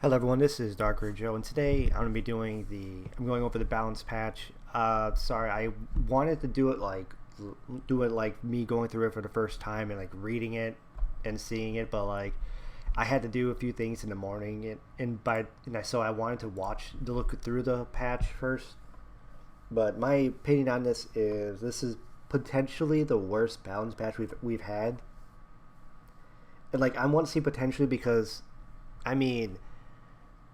Hello everyone, this is Darker Joe, and today I'm going over the balance patch. Sorry, I wanted to do it like me going through it for the first time and like reading it and seeing it, but like I had to do a few things in the morning, so I wanted to look through the patch first. But my opinion on this is potentially the worst balance patch we've had, and like I want to see potentially because, I mean,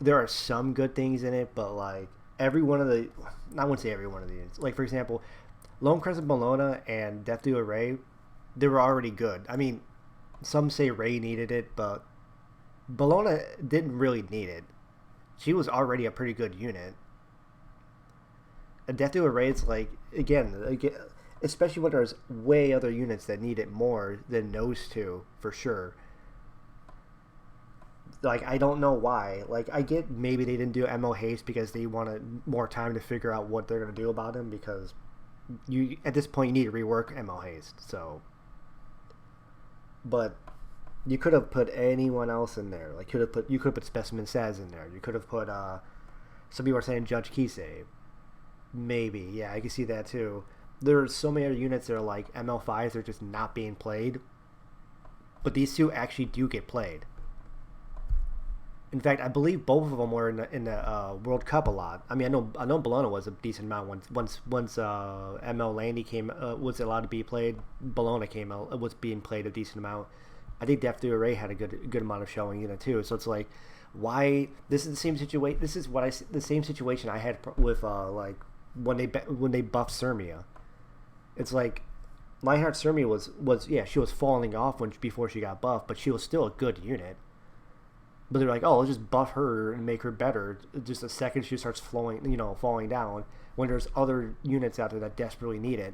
there are some good things in it, but like every one of the, I wouldn't say every one of these. Like for example, Lone Crescent Bologna and Death Dealer Ray, they were already good. I mean, some say Ray needed it, but Bologna didn't really need it. She was already a pretty good unit. And Death Dealer Ray is especially when there's way other units that need it more than those two for sure. Like I don't know why. Like I get maybe they didn't do MO haste because they wanted more time to figure out what they're gonna do about him because you at this point you need to rework MO haste. So, but you could have put anyone else in there. Like you could have put Specimen Saz in there. You could have put some people are saying Judge Kisei. Maybe, yeah, I can see that too. There are so many other units that are like ML5s. They're just not being played, but these two actually do get played. In fact, I believe both of them were in the World Cup a lot. I mean, I know Bologna was a decent amount once ML Landy came was allowed to be played. Bologna came out was being played a decent amount. I think Def Ray had a good amount of showing in it too. So it's like, why this is the same situation? This is the same situation I had with like when they buffed Sermia. It's like Lionheart Sermia was yeah, she was falling off before she got buffed, but she was still a good unit. But they're like, oh, let's just buff her and make her better. Just a second she starts falling down. When there's other units out there that desperately need it.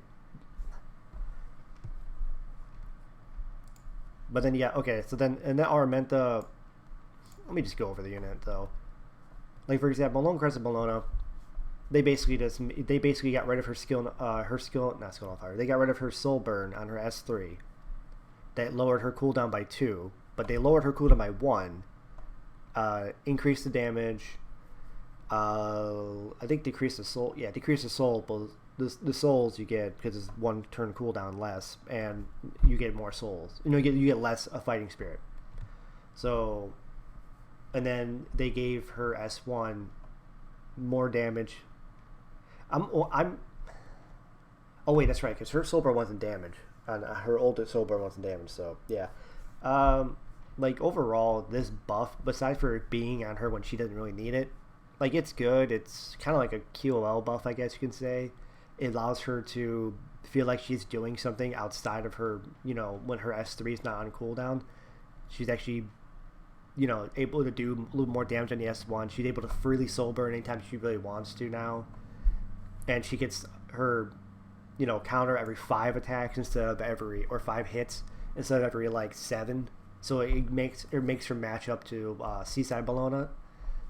But then yeah, okay. So then and then Armenta. Let me just go over the unit though. Like for example, Lone Crescent Bologna. They basically got rid of her skill not skill on fire. They got rid of her soul burn on her S3. That lowered her cooldown by 2, but they lowered her cooldown by 1. Increase the damage. I think decrease the soul. Yeah, decrease the soul. But the souls you get because it's 1 turn cooldown less, and you get more souls. You get less a fighting spirit. So, and then they gave her S1 more damage. I'm. Oh wait, that's right. Because her soul burn wasn't damaged, and her old soul burn wasn't damaged. So yeah. Um, like overall, this buff, besides for it being on her when she doesn't really need it, like it's good. It's kind of like a QOL buff, I guess you can say. It allows her to feel like she's doing something outside of her, when her S3 is not on cooldown. She's actually, able to do a little more damage on the S1. She's able to freely soul burn anytime she really wants to now. And she gets her, counter every 5 attacks or 5 hits instead of every like 7. So it makes her match up to Seaside Bologna.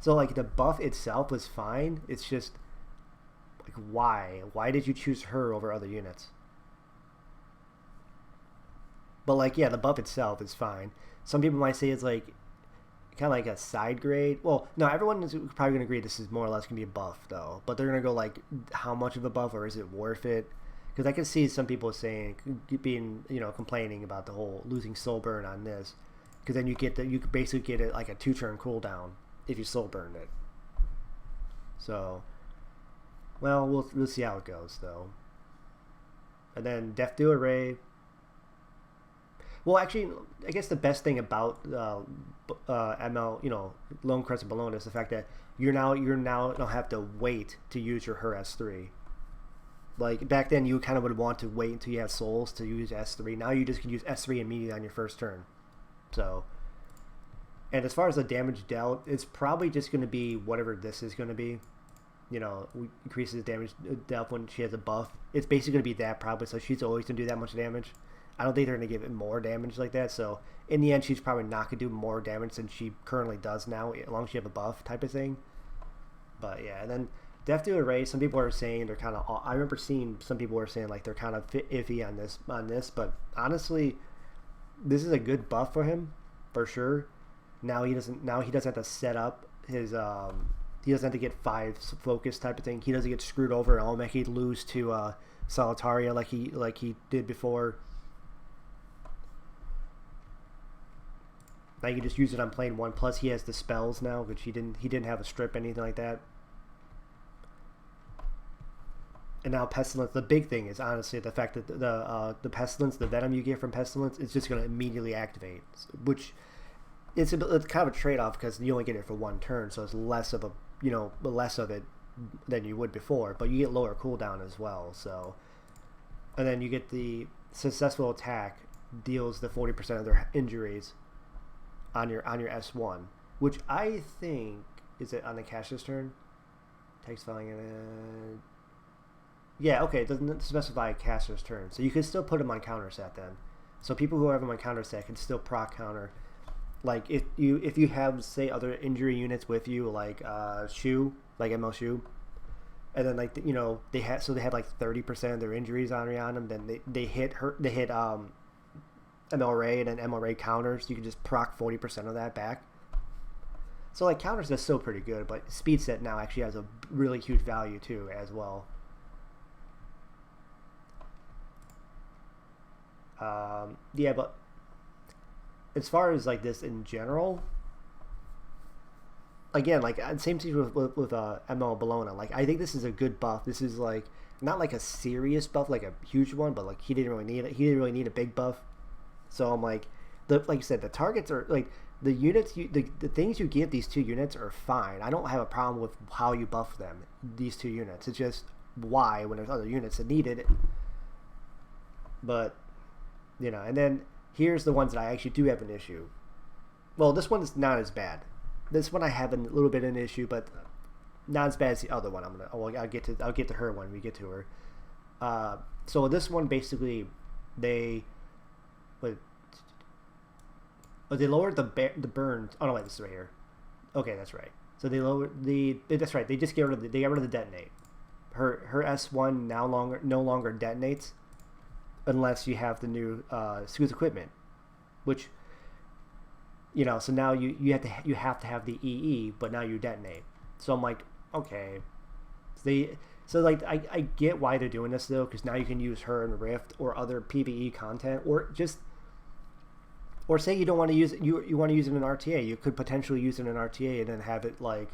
So like the buff itself was fine. It's just like why did you choose her over other units? But like yeah, the buff itself is fine. Some people might say it's like kind of like a side grade. Well, no, everyone is probably gonna agree this is more or less gonna be a buff though. But they're gonna go like how much of a buff or is it worth it? Because I can see some people saying being complaining about the whole losing soul burn on this, because then you could basically get it like a 2 turn cooldown if you soul burned it. So, well, we'll see how it goes though. And then Death Dealer Ray. Well, actually, I guess the best thing about ML, Lone Crescent Bologna is the fact that you're now don't have to wait to use your her S3. Like back then, you kind of would want to wait until you have souls to use S3. Now you just can use S3 immediately on your first turn. So, and as far as the damage dealt, it's probably just going to be whatever this is going to be. Increases damage dealt when she has a buff. It's basically going to be that probably. So she's always going to do that much damage. I don't think they're going to give it more damage like that. So in the end, she's probably not going to do more damage than she currently does now, as long as she have a buff type of thing. But yeah, and then Death Dealer Ray, some people are saying they're kind of. I remember seeing some people were saying like they're kind of iffy on this. But honestly, this is a good buff for him, for sure. Now he doesn't. Now he doesn't have to set up his. He doesn't have to get 5 focus type of thing. He doesn't get screwed over and all make he lose to Solitaria like he did before. Now you can just use it on plane 1. Plus he has the spells now, which he didn't have a strip anything like that. And now Pestilence. The big thing is honestly the fact that the Pestilence, the venom you get from Pestilence, is just going to immediately activate, which it's kind of a trade-off because you only get it for 1 turn, so it's less of it than you would before. But you get lower cooldown as well. So, and then you get the successful attack deals the 40% of their injuries on your S1, which I think is it on the caster's turn. Text filing it. Yeah, okay, it doesn't specify a caster's turn, so you can still put him on counter set then. So people who have him on counter set can still proc counter. Like if you have say other injury units with you, like Shu, like ML Shu, and then like they have like 30% of their injuries on them, then they hit ML Ray and then ML Ray counters. You can just proc 40% of that back. So like counters are still pretty good, but speed set now actually has a really huge value too as well. Yeah, but as far as like this in general, again, like same thing with ML Bologna. Like I think this is a good buff. This is like not like a serious buff, like a huge one, but like he didn't really need it. He didn't really need a big buff. So I'm like, like you said, the targets are like the units. The things you give these 2 units are fine. I don't have a problem with how you buff them. These 2 units. It's just why when there's other units that need it. But and then here's the ones that I actually do have an issue. Well, this one is not as bad. This one I have a little bit of an issue, but not as bad as the other one. I'll get to her when we get to her. So this one basically they lowered the burn. Oh no, wait, this is right here. Okay, that's right. So they lowered that's right. They just got rid of the detonate. Her S1 no longer detonates unless you have the new Sue's equipment, which so now you have to have the EE, but now you detonate. So I'm like, okay, so like I get why they're doing this though, because now you can use her in Rift or other PvE content, or say you don't want to use it, you want to use it in RTA. You could potentially use it in RTA and then have it like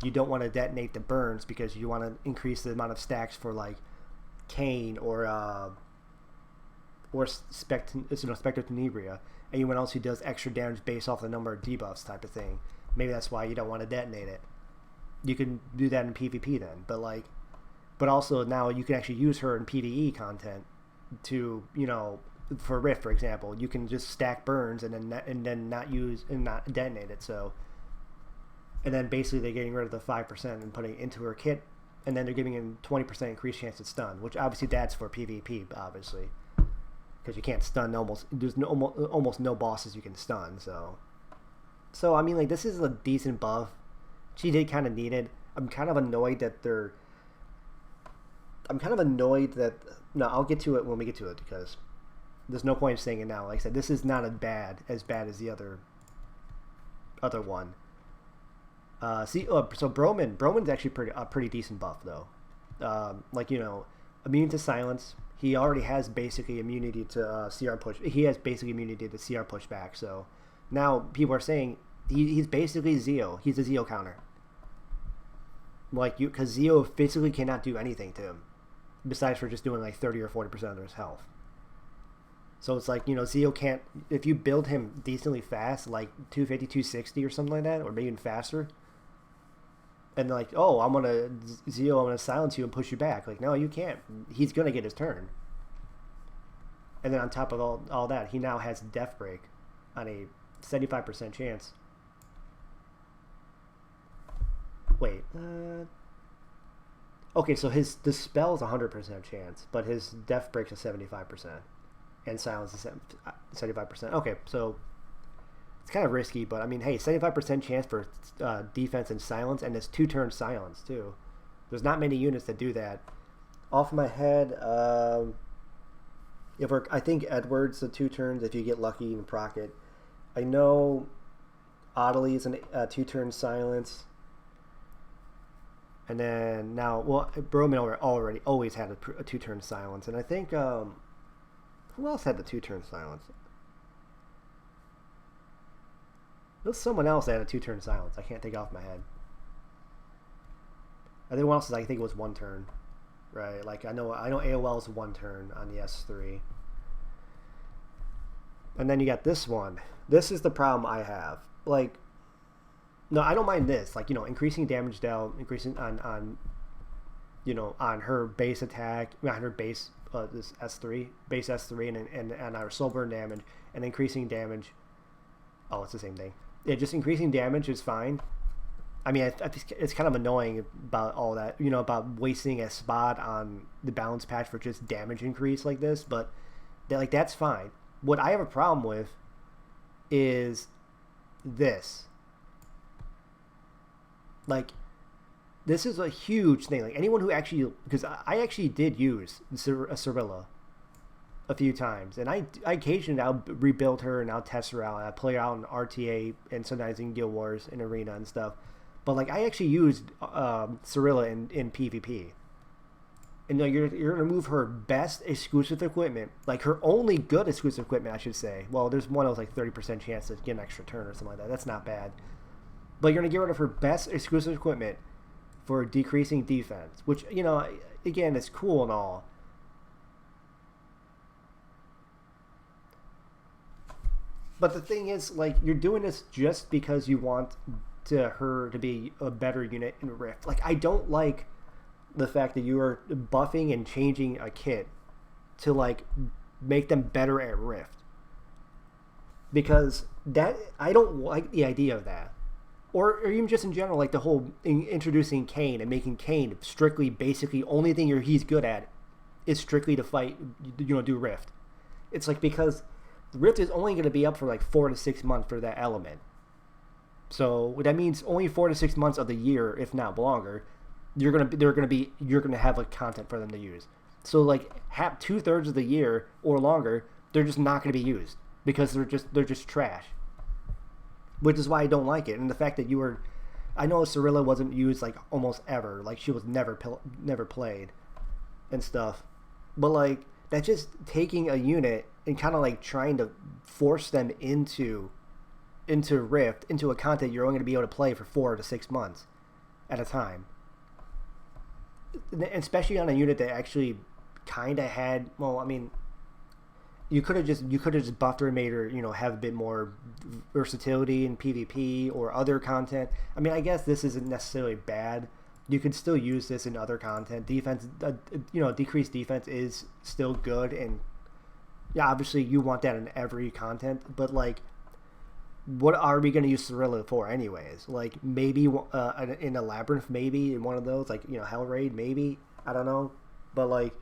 you don't want to detonate the burns because you want to increase the amount of stacks for like Kane or Spectre Tenebria, anyone else who does extra damage based off the number of debuffs type of thing. Maybe that's why you don't want to detonate it. You can do that in PvP then, but also now you can actually use her in PvE content to for Rift, for example, you can just stack burns and then not use and not detonate it. So, and then basically they're getting rid of the 5% and putting it into her kit, and then they're giving him 20% increased chance to stun, which obviously that's for PvP, obviously, because you can't stun there's almost no bosses you can stun. So I mean, like, this is a decent buff. She did kind of need it. I'm kind of annoyed that no, I'll get to it when we get to it because there's no point in saying it now. Like I said, this is not as bad as the other one. So Broman's actually a pretty decent buff though. Immune to silence. He already has basically immunity to CR push. He has basically immunity to CR pushback. So now people are saying he's basically Zeo. He's a Zeo counter. Because Zeo physically cannot do anything to him, besides for just doing like 30 or 40% of his health. So it's like, Zeo can't, if you build him decently fast, like 250, 260 or something like that, or maybe even faster, and like, oh, I'm going to silence you and push you back. Like, no, you can't. He's going to get his turn. And then on top of all that, he now has Death Break on a 75% chance. Wait. Okay, so the spell's 100% chance, but his Death Break's a 75%. And silence is 75%. Okay, so it's kind of risky, but I mean, hey, 75% chance for defense and silence, and it's 2-turn silence too. There's not many units that do that. Off my head, I think Edward's the 2 turns. If you get lucky and proc it, I know Audley is a 2-turn silence. And then now, well, Broman already always had a 2-turn silence. And I think, who else had the 2-turn silence? There was someone else that had a 2-turn silence. I can't think off my head. I think one else is, I think it was 1 turn. Right? Like, I know AOL is 1 turn on the S3. And then you got this one. This is the problem I have. Like, no, I don't mind this. Like, increasing damage dealt, increasing on on her base attack, on her base, this S3, base S3, and our soul burn damage, and increasing damage. Oh, it's the same thing. Yeah, just increasing damage is fine. I mean, it's kind of annoying about all that, about wasting a spot on the balance patch for just damage increase like this, but that's fine. What I have a problem with is this. Like, this is a huge thing. Like, anyone who actually, because I actually did use a Cirilla a few times, and I occasionally I'll rebuild her and I'll test her out. I play her out in RTA and sometimes in Guild Wars and Arena and stuff. But like, I actually used Cirilla in PvP, and you're gonna move her best exclusive equipment, like her only good exclusive equipment, I should say. Well, there's one that was like 30% chance to get an extra turn or something like that. That's not bad. But you're gonna get rid of her best exclusive equipment for decreasing defense, which again, it's cool and all. But the thing is, like, you're doing this just because you want her to be a better unit in Rift. Like, I don't like the fact that you are buffing and changing a kit to, like, make them better at Rift. Because I don't like the idea of that. Or even just in general, like the whole introducing Kane and making Kane strictly, basically, only thing he's good at is strictly to fight, do Rift. It's like, because Rift is only going to be up for like 4 to 6 months for that element. So that means only 4 to 6 months of the year, if not longer, you're gonna have like content for them to use. So like, 2/3 of the year or longer, they're just not going to be used because they're just trash. Which is why I don't like it. And the fact that I know Cirilla wasn't used like almost ever, like she was never played and stuff. But like, that's just taking a unit and kind of like trying to force them into Rift, into a content you're only going to be able to play for 4 to 6 months at a time. Especially on a unit that actually kind of had, well, I mean, you could have just buffed her and made her, have a bit more versatility in PvP or other content. I mean, I guess this isn't necessarily bad. You could still use this in other content. Defense, decreased defense is still good, and yeah, obviously you want that in every content. But like, what are we going to use Cirilla for anyways? Like, maybe in a Labyrinth, maybe in one of those, like, Hell Raid, maybe, I don't know. But like,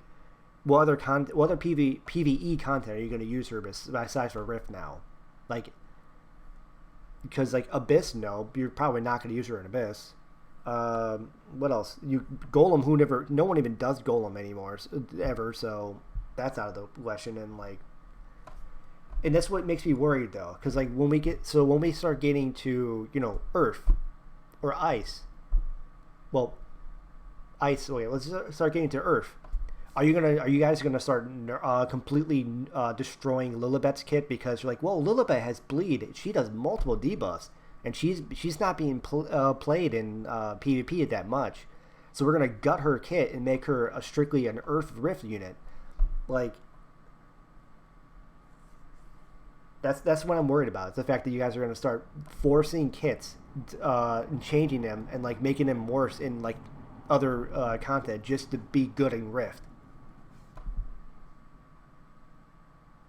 what other PvE content are you going to use her besides for Rift now? Like, because like Abyss, no, you're probably not going to use her in Abyss. What else? Golem, no one even does Golem anymore ever, so that's out of the question. And like, and that's what makes me worried though, because like when we start getting to Earth or Ice, well, Ice. Wait, let's start getting to Earth. Are you guys gonna start completely destroying Lilibet's kit because you're like, well, Lilibet has bleed. She does multiple debuffs, and she's not being played in PvP that much, so we're gonna gut her kit and make her strictly an Earth Rift unit. Like, that's what I'm worried about. It's the fact that you guys are gonna start forcing kits and changing them and like making them worse in like other content just to be good in Rift.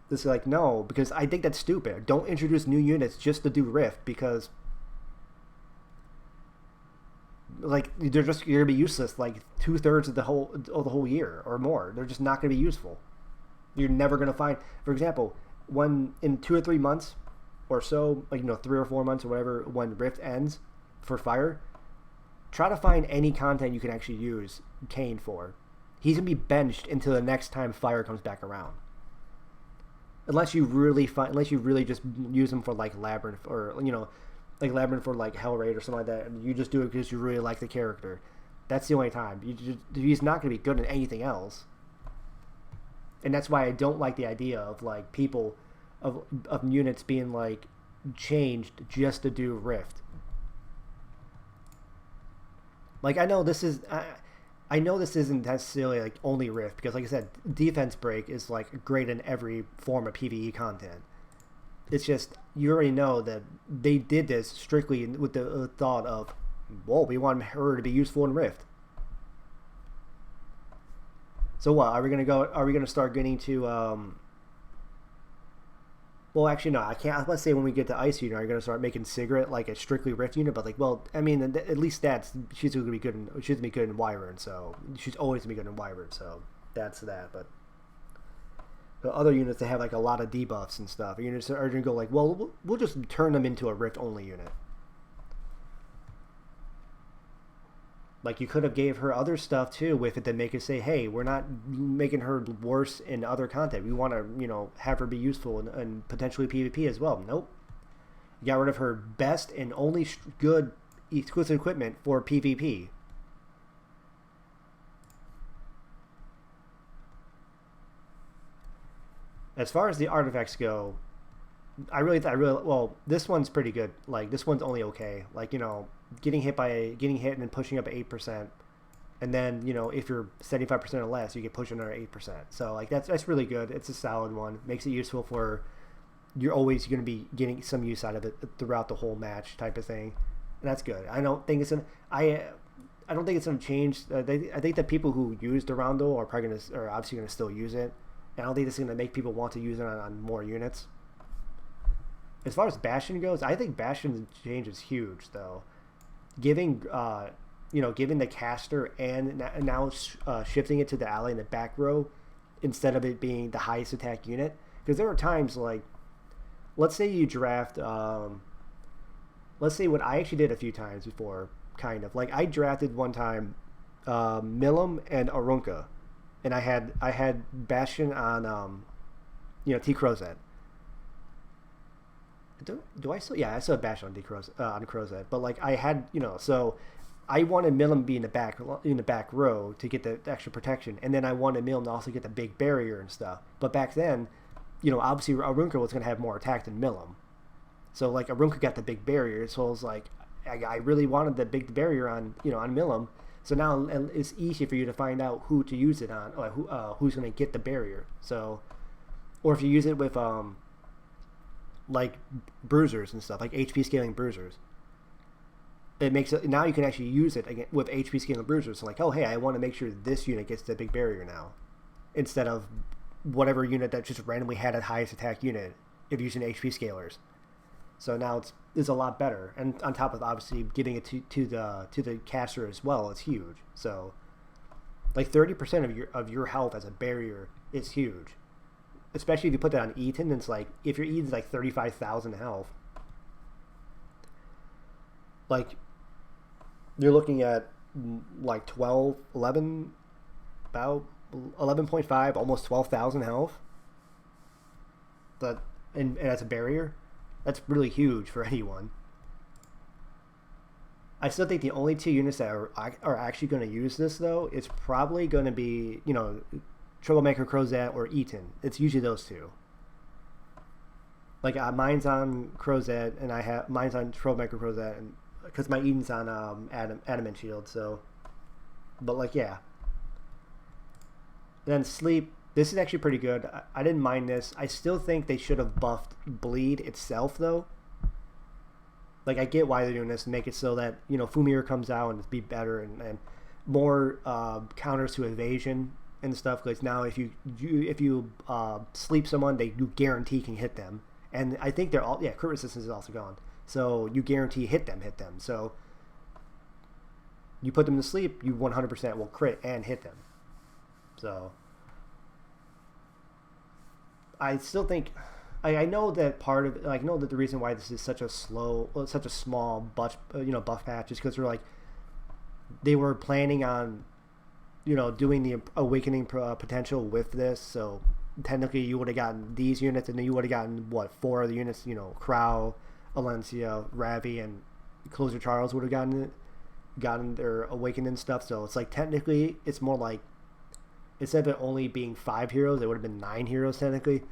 This is like, no, because I think that's stupid. Don't introduce new units just to do Rift, because like you're gonna be useless like 2/3 of the whole year or more. They're just not gonna be useful. You're never gonna find, for example, when in 2 or 3 months or so, like 3 or 4 months or whatever, when Rift ends for Fire, try to find any content you can actually use Kane for. He's gonna be benched until the next time Fire comes back around. Unless you really just use him for like Labyrinth or like Labyrinth or like Hell Raid or something like that, and you just do it because you really like the character. That's the only time. He's not going to be good at anything else. And that's why I don't like the idea of like people of units being like changed just to do Rift. Like I know this isn't necessarily like only Rift because like I said, defense break is like great in every form of PvE content. It's just you already know that they did this strictly with the thought of, whoa, we want her to be useful in Rift. So what are we gonna go? Are we gonna start getting to? Well, actually, no. I can't. Let's say when we get to Ice Unit, are you gonna start making Sigrid like a strictly Rift unit? But like, well, I mean, at least she's gonna be good. She's gonna be good in Wyvern, so she's always gonna be good in Wyvern. So that's that. But the other units that have like a lot of debuffs and stuff, units are gonna go like, well, we'll just turn them into a Rift only unit. Like you could have gave her other stuff too with it that make us say, hey, we're not making her worse in other content. We want to, have her be useful and potentially PvP as well. Nope. You got rid of her best and only good exclusive equipment for PvP. As far as the artifacts go, I really, well, this one's pretty good. Like this one's only okay. Like getting hit and then pushing up 8%, and then if you're 75% or less, you get pushed another 8%. So like that's really good. It's a solid one. Makes it useful for you're always going to be getting some use out of it throughout the whole match type of thing, and that's good. I don't think it's gonna I don't think it's gonna change. I think that people who use Durando are obviously gonna still use it. And I don't think this is gonna make people want to use it on more units. As far as Bastion goes, I think Bastion's change is huge, though. Giving the caster and now shifting it to the ally in the back row instead of it being the highest attack unit. Because there are times like, let's say you draft, let's say what I actually did a few times before, kind of. Like I drafted one time Milim and Arunca, and I had Bastion on T Crozet. Do I still? Yeah, I still have Bash on Crozet, but like I had, so I wanted Milim to be in the back row to get the extra protection, and then I wanted Milim to also get the big barrier and stuff. But back then, obviously Arunca was going to have more attack than Milim, so like Arunca got the big barrier, so I was like, I really wanted the big barrier on on Milim. So now it's easy for you to find out who to use it on, or who's going to get the barrier. So, or if you use it with like bruisers and stuff, like HP scaling bruisers. It makes it now you can actually use it again with HP scaling bruisers. So like, oh hey, I want to make sure this unit gets the big barrier now, instead of whatever unit that just randomly had a highest attack unit if using HP scalers. So now it's a lot better, and on top of obviously giving it to the caster as well, it's huge. So like 30% of your health as a barrier is huge. Especially if you put that on Eaton, it's like, if your Eaton's like 35,000 health, like, you're looking at like 11, about 11.5, almost 12,000 health. And as a barrier, that's really huge for anyone. I still think the only two units that are actually going to use this, though, it's probably going to be, Troublemaker Crozet or Eaton. It's usually those two. Like mine's on Crozet, and mine's on Troublemaker Crozet, and because my Eaton's on Adamant Shield. So, but like yeah. Then Sleep. This is actually pretty good. I didn't mind this. I still think they should have buffed Bleed itself though. Like I get why they're doing this, and make it so that Fumir comes out and be better and more counters to evasion and stuff, because now if you sleep someone, you guarantee can hit them, and I think they're all crit resistance is also gone, so you guarantee hit them. So you put them to sleep, you 100% will crit and hit them. So I still think I know that part of I know that the reason why this is such a small buff patch is because they were planning on doing the awakening potential with this. So technically you would have gotten these units, and then you would have gotten 4 other units, Crow, Alencia, Ravi, and Closer Charles would have gotten their awakening stuff. So it's like technically it's more like instead of it only being 5 heroes, it would have been 9 heroes technically.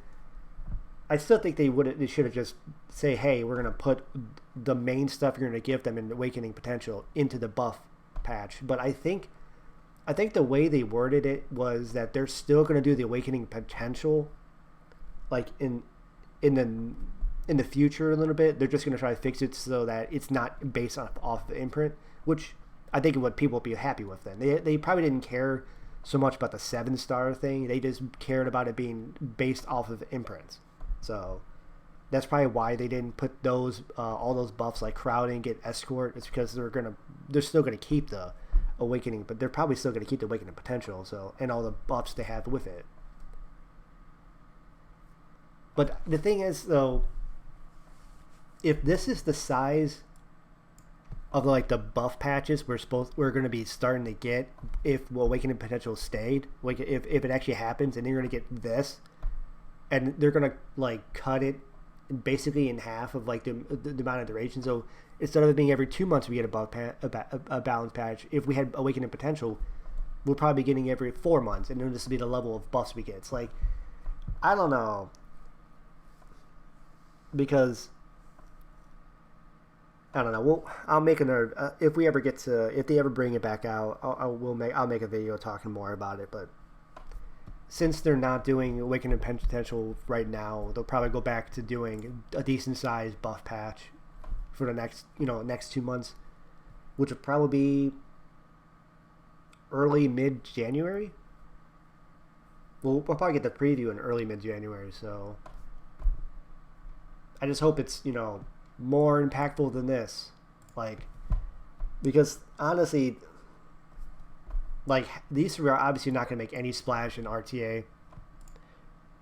I still think they should have just say, hey, we're gonna put the main stuff you're gonna give them in awakening potential into the buff patch. But I think the way they worded it was that they're still gonna do the awakening potential, like in the future a little bit. They're just gonna try to fix it so that it's not based off the imprint, which I think what people would be happy with. Then they probably didn't care so much about the 7-star thing. They just cared about it being based off of imprints. So that's probably why they didn't put those all those buffs like crowding, get escort. It's because they're still gonna keep the awakening, but they're probably still gonna keep the awakening potential. So and all the buffs they have with it. But the thing is though, if this is the size of like the buff patches we're going to be starting to get if awakening potential stayed, like if it actually happens, and you're going to get this, and they're going to like cut it basically in half of like the amount of duration. So instead of it being every 2 months we get a balance patch, if we had awakening potential, we'll probably be getting every 4 months, and then this will be the level of buffs we get. It's like, I don't know, because I don't know. I'll make another if we ever get to, if they ever bring it back out. I'll make a video talking more about it. But since they're not doing Awakening Potential right now, they'll probably go back to doing a decent sized buff patch for the next 2 months, which would probably be early mid January. We'll probably get the preview in early mid January. So I just hope it's more impactful than this, like, because honestly, like, these two are obviously not going to make any splash in RTA.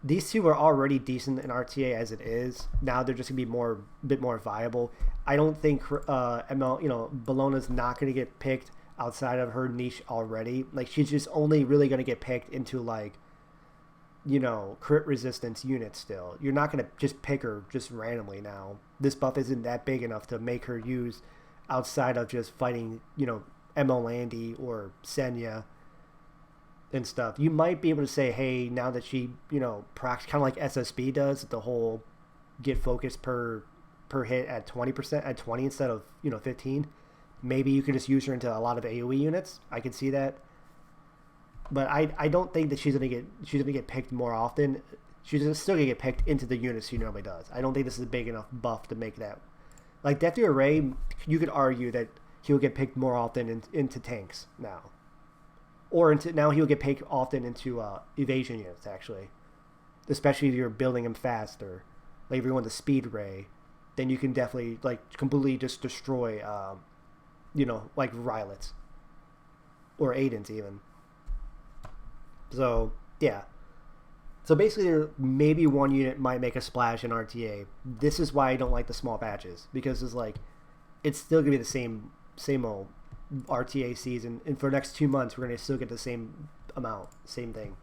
These two are already decent in RTA as it is. Now they're just going to be a bit more viable. I don't think Bellona's not going to get picked outside of her niche already. Like, she's just only really going to get picked into like crit resistance units still. You're not going to just pick her just randomly now. This buff isn't that big enough to make her use outside of just fighting, ML Landy or Senya and stuff. You might be able to say, hey, now that she, procs kind of like SSB does, the whole get focus per hit at 20%, at 20 instead of, 15. Maybe you could just use her into a lot of AoE units. I can see that. But I don't think that she's gonna get picked more often. She's still gonna get picked into the units she normally does. I don't think this is a big enough buff to make that. Like Death Array, you could argue that he'll get picked more often into tanks now, or now he'll get picked often into evasion units actually, especially if you're building him faster. Like if you want the Speed Ray, then you can definitely like completely just destroy, like Rylets or Aidens even. So, yeah. So basically, maybe one unit might make a splash in RTA. This is why I don't like the small patches. Because it's still going to be the same old RTA season. And for the next 2 months, we're going to still get the same amount. Same thing.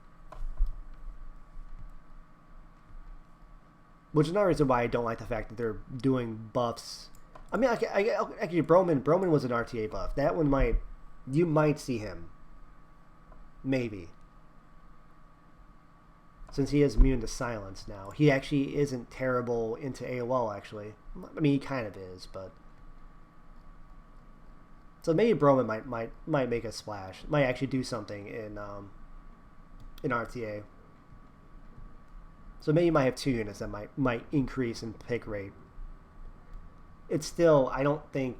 Which is another reason why I don't like the fact that they're doing buffs. I mean, actually, Broman was an RTA buff. That one you might see him. Maybe. Since he is immune to silence now. He actually isn't terrible into AOL, actually. I mean, he kind of is, but... So maybe Broman might make a splash. Might actually do something in RTA. So maybe you might have 2 units that might increase in pick rate. It's still, I don't think...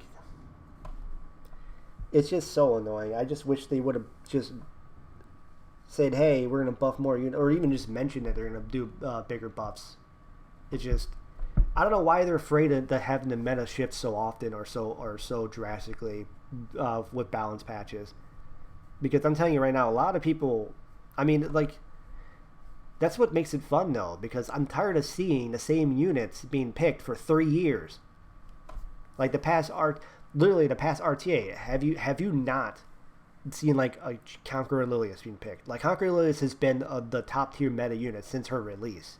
It's just so annoying. I just wish they would have just... said, hey, we're going to buff more units, or even just mention that they're going to do bigger buffs. It's just, I don't know why they're afraid of having the meta shift so often or so drastically with balance patches. Because I'm telling you right now, a lot of people, I mean, like, that's what makes it fun though, because I'm tired of seeing the same units being picked for 3 years. Like literally the past RTA, have you not seen like a Conqueror Lilius being picked? Like Conqueror Lilius has been the top tier meta unit since her release.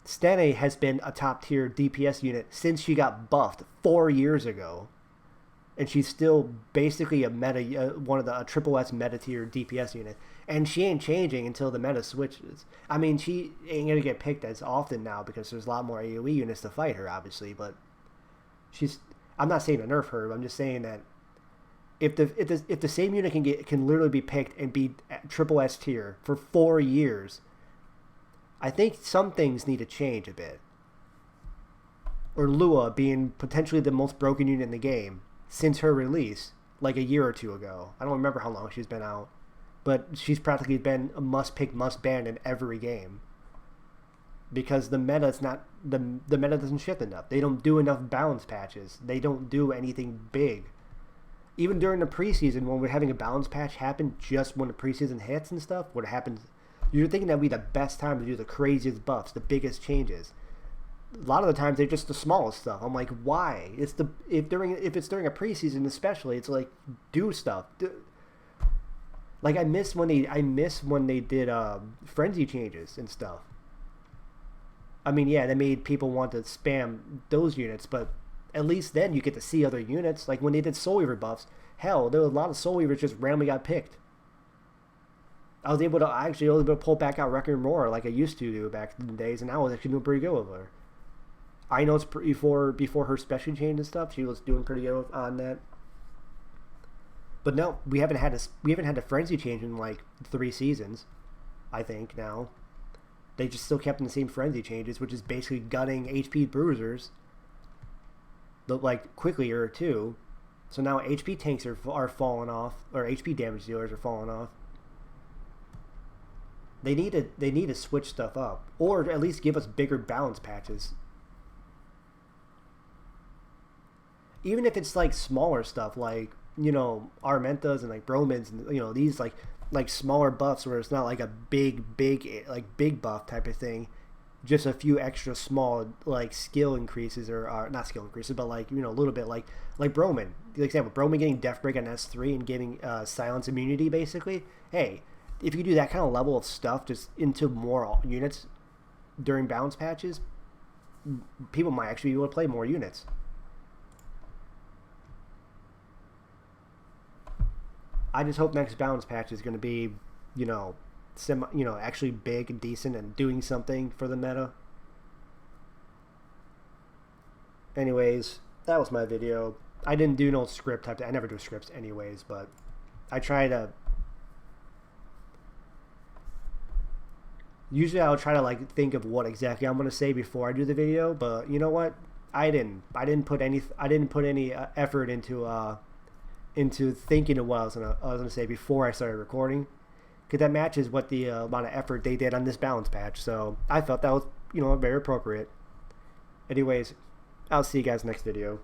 Stene has been a top tier DPS unit since she got buffed 4 years ago, and she's still basically a meta, one of the a triple S meta tier DPS unit, and she ain't changing until the meta switches. I mean, she ain't gonna get picked as often now because there's a lot more AOE units to fight her, obviously. But she's. I'm not saying to nerf her. But I'm just saying that if the same unit can literally be picked and be triple S tier for 4 years, I think some things need to change a bit. Or Lua being potentially the most broken unit in the game since her release, like a year or two ago. I don't remember how long she's been out, but she's practically been a must pick, must ban in every game. Because the meta is not the meta doesn't shift enough. They don't do enough balance patches. They don't do anything big. Even during the preseason, when we're having a balance patch happen just when the preseason hits and stuff, what happens? You're thinking that would be the best time to do the craziest buffs, the biggest changes. A lot of the times they're just the smallest stuff. I'm like, why? If it's during a preseason, especially, it's like do stuff. Like I miss when they did frenzy changes and stuff. I mean, yeah, they made people want to spam those units, but at least then you get to see other units. Like when they did Soul Weaver buffs, hell, there was a lot of Soul Weavers just randomly got picked. I was able to pull back out Wrecker and Roar like I used to do back in the days, and I was actually doing pretty good with her. I know it's before her special change and stuff. She was doing pretty good on that. But no, we haven't had a frenzy change in like 3 seasons. I think now they just still kept in the same frenzy changes, which is basically gutting HP bruisers, but like quickly or two. So now HP tanks are falling off, or HP damage dealers are falling off. They need to switch stuff up, or at least give us bigger balance patches. Even if it's like smaller stuff, like Armentas and like Bromans, and these like smaller buffs where it's not like a big buff type of thing, just a few extra small like skill increases or not skill increases, but like a little bit like Broman. For example, Broman getting Death Break on S3 and getting silence immunity basically. Hey, if you do that kind of level of stuff just into more units during balance patches, people might actually be able to play more units. I just hope next balance patch is going to be, actually big and decent and doing something for the meta. Anyways, that was my video. I didn't do no script type. I never do scripts anyways, but I try to. Usually I'll try to like think of what exactly I'm going to say before I do the video, but you know what? I didn't put any effort into thinking of what I was gonna say before I started recording, because that matches what the amount of effort they did on this balance patch. So I felt that was very appropriate. Anyways, I'll see you guys next video.